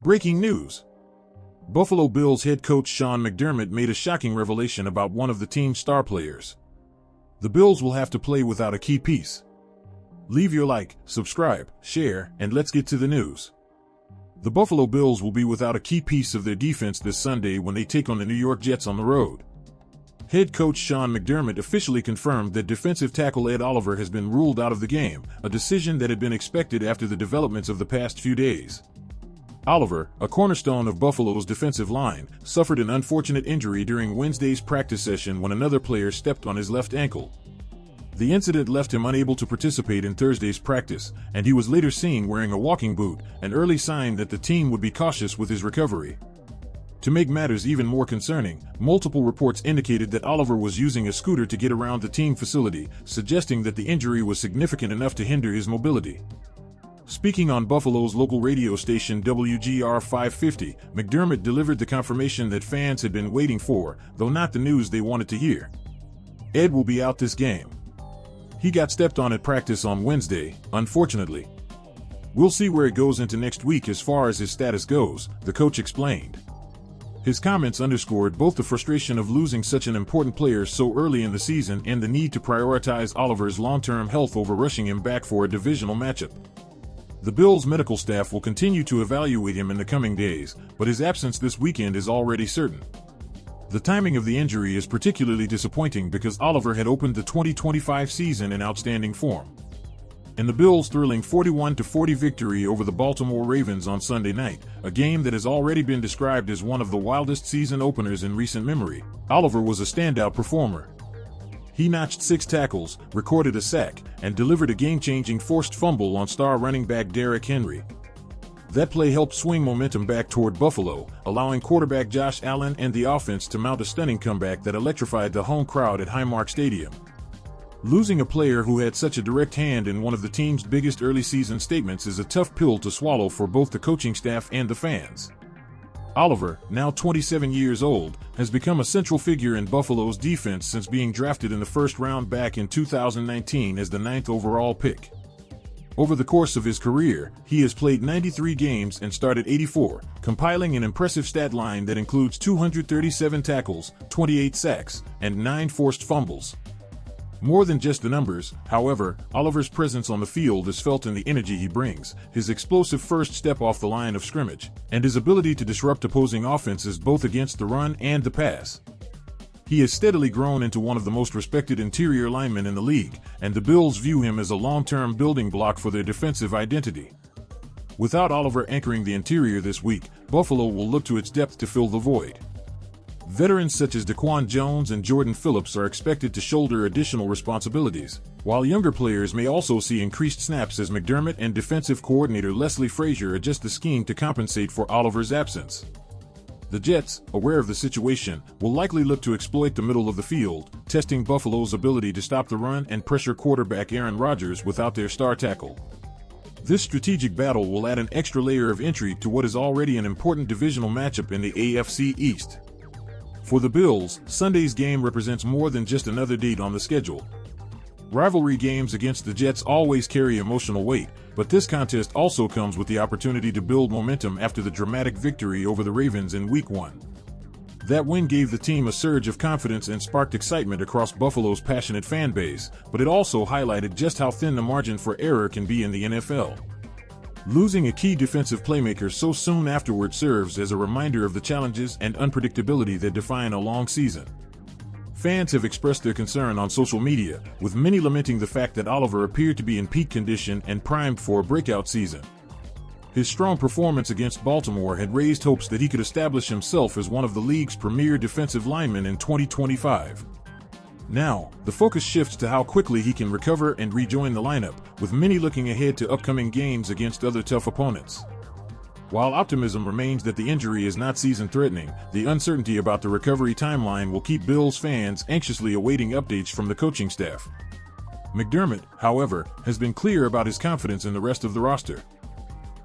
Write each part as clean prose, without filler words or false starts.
Breaking news. Buffalo Bills head coach Sean McDermott made a shocking revelation about one of the team's star players. The Bills will have to play without a key piece. Leave your like, subscribe, share, and let's get to the news. The Buffalo Bills will be without a key piece of their defense this Sunday when they take on the New York Jets on the road. Head coach Sean McDermott officially confirmed that defensive tackle Ed Oliver has been ruled out of the game, a decision that had been expected after the developments of the past few days. Oliver, a cornerstone of Buffalo's defensive line, suffered an unfortunate injury during Wednesday's practice session when another player stepped on his left ankle. The incident left him unable to participate in Thursday's practice, and he was later seen wearing a walking boot, an early sign that the team would be cautious with his recovery. To make matters even more concerning, multiple reports indicated that Oliver was using a scooter to get around the team facility, suggesting that the injury was significant enough to hinder his mobility. Speaking on Buffalo's local radio station WGR 550, McDermott delivered the confirmation that fans had been waiting for, though not the news they wanted to hear. Ed will be out this game. He got stepped on at practice on Wednesday, unfortunately. We'll see where it goes into next week as far as his status goes, the coach explained. His comments underscored both the frustration of losing such an important player so early in the season and the need to prioritize Oliver's long-term health over rushing him back for a divisional matchup. The Bills' medical staff will continue to evaluate him in the coming days, but his absence this weekend is already certain. The timing of the injury is particularly disappointing because Oliver had opened the 2025 season in outstanding form. In the Bills' thrilling 41-40 victory over the Baltimore Ravens on Sunday night, a game that has already been described as one of the wildest season openers in recent memory, Oliver was a standout performer. He notched 6 tackles, recorded a sack, and delivered a game-changing forced fumble on star running back Derrick Henry. That play helped swing momentum back toward Buffalo, allowing quarterback Josh Allen and the offense to mount a stunning comeback that electrified the home crowd at Highmark Stadium. Losing a player who had such a direct hand in one of the team's biggest early-season statements is a tough pill to swallow for both the coaching staff and the fans. Oliver, now 27 years old, has become a central figure in Buffalo's defense since being drafted in the first round back in 2019 as the 9th overall pick. Over the course of his career, he has played 93 games and started 84, compiling an impressive stat line that includes 237 tackles, 28 sacks, and 9 forced fumbles. More than just the numbers, however, Oliver's presence on the field is felt in the energy he brings, his explosive first step off the line of scrimmage, and his ability to disrupt opposing offenses both against the run and the pass. He has steadily grown into one of the most respected interior linemen in the league, and the Bills view him as a long-term building block for their defensive identity. Without Oliver anchoring the interior this week, Buffalo will look to its depth to fill the void. Veterans such as Daquan Jones and Jordan Phillips are expected to shoulder additional responsibilities, while younger players may also see increased snaps as McDermott and defensive coordinator Leslie Frazier adjust the scheme to compensate for Oliver's absence. The Jets, aware of the situation, will likely look to exploit the middle of the field, testing Buffalo's ability to stop the run and pressure quarterback Aaron Rodgers without their star tackle. This strategic battle will add an extra layer of intrigue to what is already an important divisional matchup in the AFC East. For the Bills, Sunday's game represents more than just another date on the schedule. Rivalry games against the Jets always carry emotional weight, but this contest also comes with the opportunity to build momentum after the dramatic victory over the Ravens in Week 1. That win gave the team a surge of confidence and sparked excitement across Buffalo's passionate fan base, but it also highlighted just how thin the margin for error can be in the NFL. Losing a key defensive playmaker so soon afterward serves as a reminder of the challenges and unpredictability that define a long season. Fans have expressed their concern on social media, with many lamenting the fact that Oliver appeared to be in peak condition and primed for a breakout season. His strong performance against Baltimore had raised hopes that he could establish himself as one of the league's premier defensive linemen in 2025. Now, the focus shifts to how quickly he can recover and rejoin the lineup, with many looking ahead to upcoming games against other tough opponents. While optimism remains that the injury is not season-threatening, the uncertainty about the recovery timeline will keep Bills fans anxiously awaiting updates from the coaching staff. McDermott, however, has been clear about his confidence in the rest of the roster.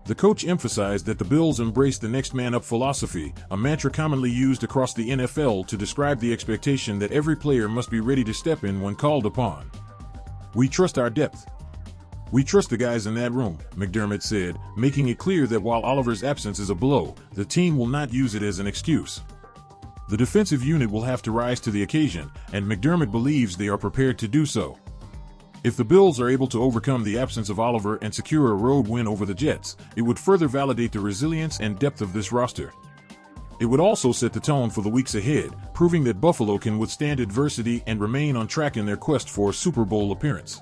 The coach emphasized that the Bills embrace the next man up philosophy, a mantra commonly used across the NFL to describe the expectation that every player must be ready to step in when called upon. "We trust our depth. "We trust the guys in that room," McDermott said, making it clear that while Oliver's absence is a blow, the team will not use it as an excuse. The defensive unit will have to rise to the occasion, and McDermott believes they are prepared to do so. If the Bills are able to overcome the absence of Oliver and secure a road win over the Jets, it would further validate the resilience and depth of this roster. It would also set the tone for the weeks ahead, proving that Buffalo can withstand adversity and remain on track in their quest for a Super Bowl appearance.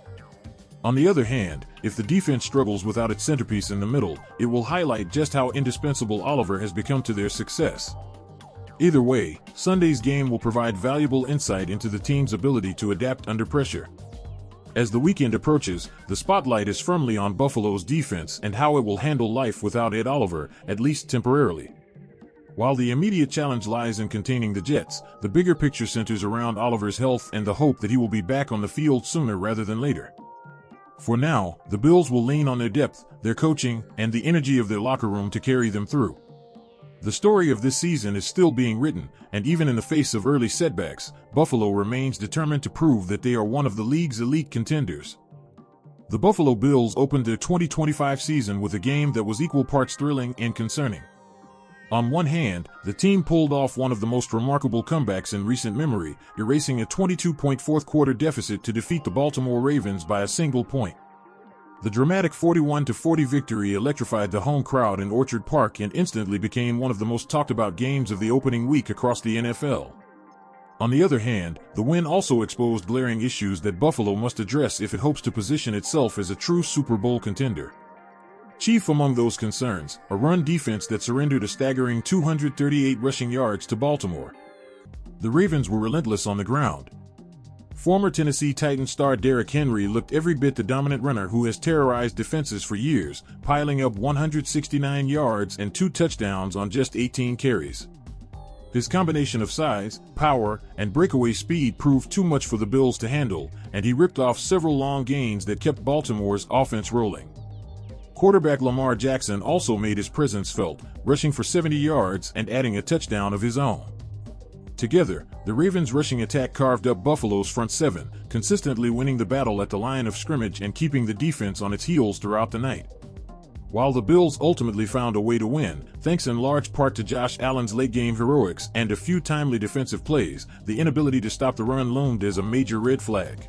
On the other hand, if the defense struggles without its centerpiece in the middle, it will highlight just how indispensable Oliver has become to their success. Either way, Sunday's game will provide valuable insight into the team's ability to adapt under pressure. As the weekend approaches, the spotlight is firmly on Buffalo's defense and how it will handle life without Ed Oliver, at least temporarily. While the immediate challenge lies in containing the Jets, the bigger picture centers around Oliver's health and the hope that he will be back on the field sooner rather than later. For now, the Bills will lean on their depth, their coaching, and the energy of their locker room to carry them through. The story of this season is still being written, and even in the face of early setbacks, Buffalo remains determined to prove that they are one of the league's elite contenders. The Buffalo Bills opened their 2025 season with a game that was equal parts thrilling and concerning. On one hand, the team pulled off one of the most remarkable comebacks in recent memory, erasing a 22-point fourth-quarter deficit to defeat the Baltimore Ravens by a single point. The dramatic 41-40 victory electrified the home crowd in Orchard Park and instantly became one of the most talked-about games of the opening week across the NFL. On the other hand, the win also exposed glaring issues that Buffalo must address if it hopes to position itself as a true Super Bowl contender. Chief among those concerns, a run defense that surrendered a staggering 238 rushing yards to Baltimore. The Ravens were relentless on the ground. Former Tennessee Titans star Derrick Henry looked every bit the dominant runner who has terrorized defenses for years, piling up 169 yards and 2 touchdowns on just 18 carries. His combination of size, power, and breakaway speed proved too much for the Bills to handle, and he ripped off several long gains that kept Baltimore's offense rolling. Quarterback Lamar Jackson also made his presence felt, rushing for 70 yards and adding a touchdown of his own. Together, the Ravens' rushing attack carved up Buffalo's front seven, consistently winning the battle at the line of scrimmage and keeping the defense on its heels throughout the night. While the Bills ultimately found a way to win, thanks in large part to Josh Allen's late-game heroics and a few timely defensive plays, the inability to stop the run loomed as a major red flag.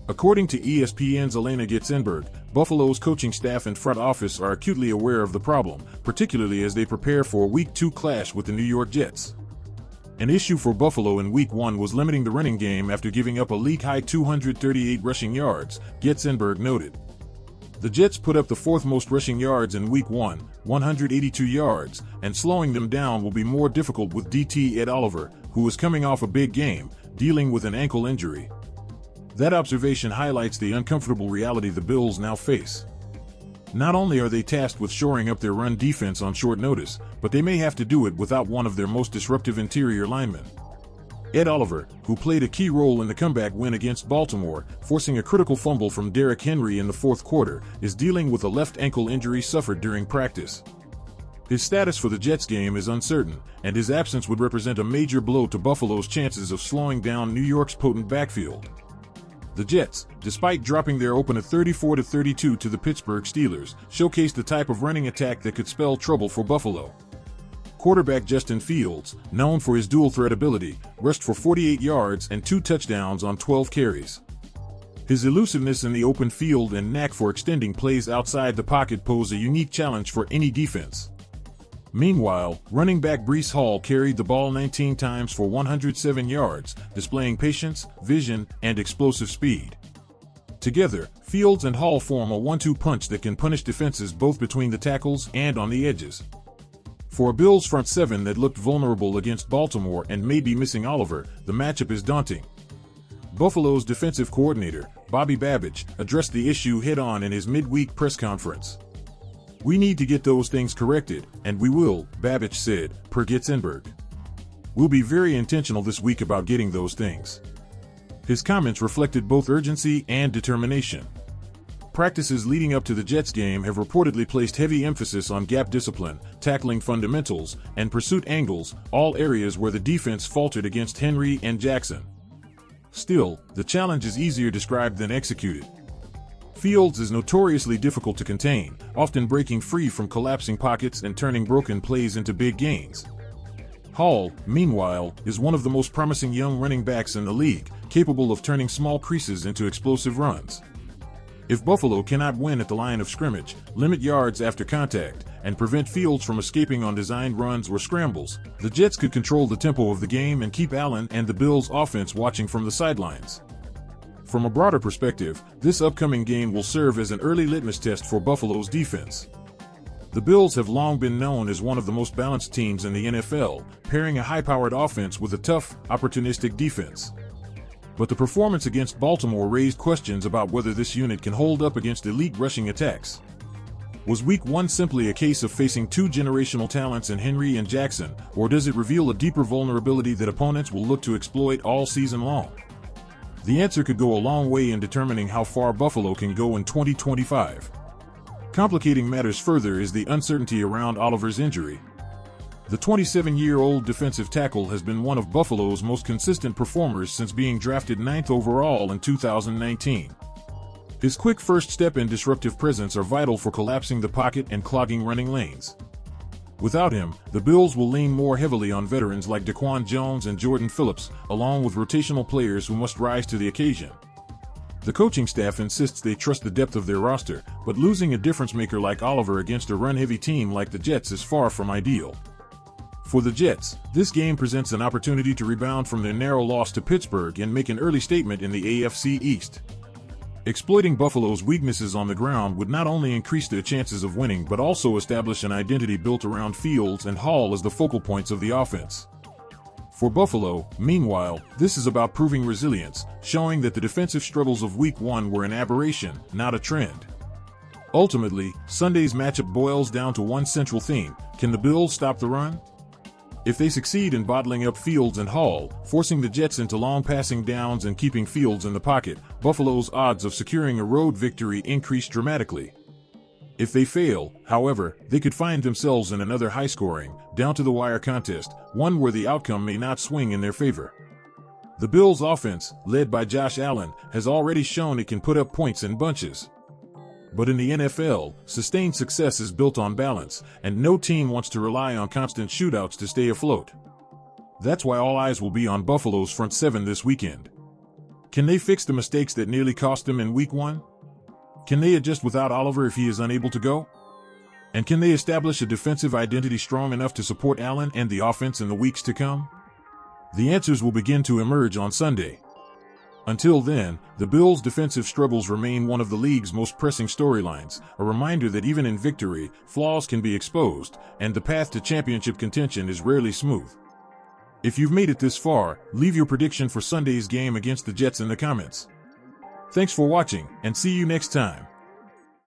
According to ESPN's Elena Getzenberg, Buffalo's coaching staff and front office are acutely aware of the problem, particularly as they prepare for a Week 2 clash with the New York Jets. An issue for Buffalo in Week 1 was limiting the running game after giving up a league-high 238 rushing yards, Getzenberg noted. The Jets put up the fourth most rushing yards in Week 1, 182 yards, and slowing them down will be more difficult with DT Ed Oliver, who is coming off a big game, dealing with an ankle injury. That observation highlights the uncomfortable reality the Bills now face. Not only are they tasked with shoring up their run defense on short notice, but they may have to do it without one of their most disruptive interior linemen. Ed Oliver, who played a key role in the comeback win against Baltimore, forcing a critical fumble from Derrick Henry in the fourth quarter, is dealing with a left ankle injury suffered during practice. His status for the Jets game is uncertain, and his absence would represent a major blow to Buffalo's chances of slowing down New York's potent backfield. The Jets, despite dropping their opener 34-32 to the Pittsburgh Steelers, showcased the type of running attack that could spell trouble for Buffalo. Quarterback Justin Fields, known for his dual-threat ability, rushed for 48 yards and 2 touchdowns on 12 carries. His elusiveness in the open field and knack for extending plays outside the pocket pose a unique challenge for any defense. Meanwhile, running back Breece Hall carried the ball 19 times for 107 yards, displaying patience, vision, and explosive speed. Together, Fields and Hall form a 1-2 punch that can punish defenses both between the tackles and on the edges. For a Bills front seven that looked vulnerable against Baltimore and may be missing Oliver, the matchup is daunting. Buffalo's defensive coordinator, Bobby Babich, addressed the issue head-on in his midweek press conference. "We need to get those things corrected, and we will," Babich said, per Getzenberg. "We'll be very intentional this week about getting those things." His comments reflected both urgency and determination. Practices leading up to the Jets game have reportedly placed heavy emphasis on gap discipline, tackling fundamentals, and pursuit angles, all areas where the defense faltered against Henry and Jackson. Still, the challenge is easier described than executed. Fields is notoriously difficult to contain, often breaking free from collapsing pockets and turning broken plays into big gains. Hall, meanwhile, is one of the most promising young running backs in the league, capable of turning small creases into explosive runs. If Buffalo cannot win at the line of scrimmage, limit yards after contact, and prevent Fields from escaping on designed runs or scrambles, the Jets could control the tempo of the game and keep Allen and the Bills' offense watching from the sidelines. From a broader perspective, this upcoming game will serve as an early litmus test for Buffalo's defense. The Bills have long been known as one of the most balanced teams in the NFL, pairing a high-powered offense with a tough, opportunistic defense. But the performance against Baltimore raised questions about whether this unit can hold up against elite rushing attacks. Was Week 1 simply a case of facing two generational talents in Henry and Jackson, or does it reveal a deeper vulnerability that opponents will look to exploit all season long? The answer could go a long way in determining how far Buffalo can go in 2025. Complicating matters further is the uncertainty around Oliver's injury. The 27-year-old defensive tackle has been one of Buffalo's most consistent performers since being drafted 9th overall in 2019. His quick first step and disruptive presence are vital for collapsing the pocket and clogging running lanes. Without him, the Bills will lean more heavily on veterans like Daquan Jones and Jordan Phillips, along with rotational players who must rise to the occasion. The coaching staff insists they trust the depth of their roster, but losing a difference-maker like Oliver against a run-heavy team like the Jets is far from ideal. For the Jets, this game presents an opportunity to rebound from their narrow loss to Pittsburgh and make an early statement in the AFC East. Exploiting Buffalo's weaknesses on the ground would not only increase their chances of winning but also establish an identity built around Fields and Hall as the focal points of the offense. For Buffalo, meanwhile, this is about proving resilience, showing that the defensive struggles of Week 1 were an aberration, not a trend. Ultimately, Sunday's matchup boils down to one central theme: can the Bills stop the run? If they succeed in bottling up Fields and Hall, forcing the Jets into long passing downs and keeping Fields in the pocket, Buffalo's odds of securing a road victory increase dramatically. If they fail, however, they could find themselves in another high-scoring, down-to-the-wire contest, one where the outcome may not swing in their favor. The Bills' offense, led by Josh Allen, has already shown it can put up points in bunches. But in the NFL, sustained success is built on balance, and no team wants to rely on constant shootouts to stay afloat. That's why all eyes will be on Buffalo's front seven this weekend. Can they fix the mistakes that nearly cost them in Week 1? Can they adjust without Oliver if he is unable to go? And can they establish a defensive identity strong enough to support Allen and the offense in the weeks to come? The answers will begin to emerge on Sunday. Until then, the Bills' defensive struggles remain one of the league's most pressing storylines, a reminder that even in victory, flaws can be exposed, and the path to championship contention is rarely smooth. If you've made it this far, leave your prediction for Sunday's game against the Jets in the comments. Thanks for watching, and see you next time.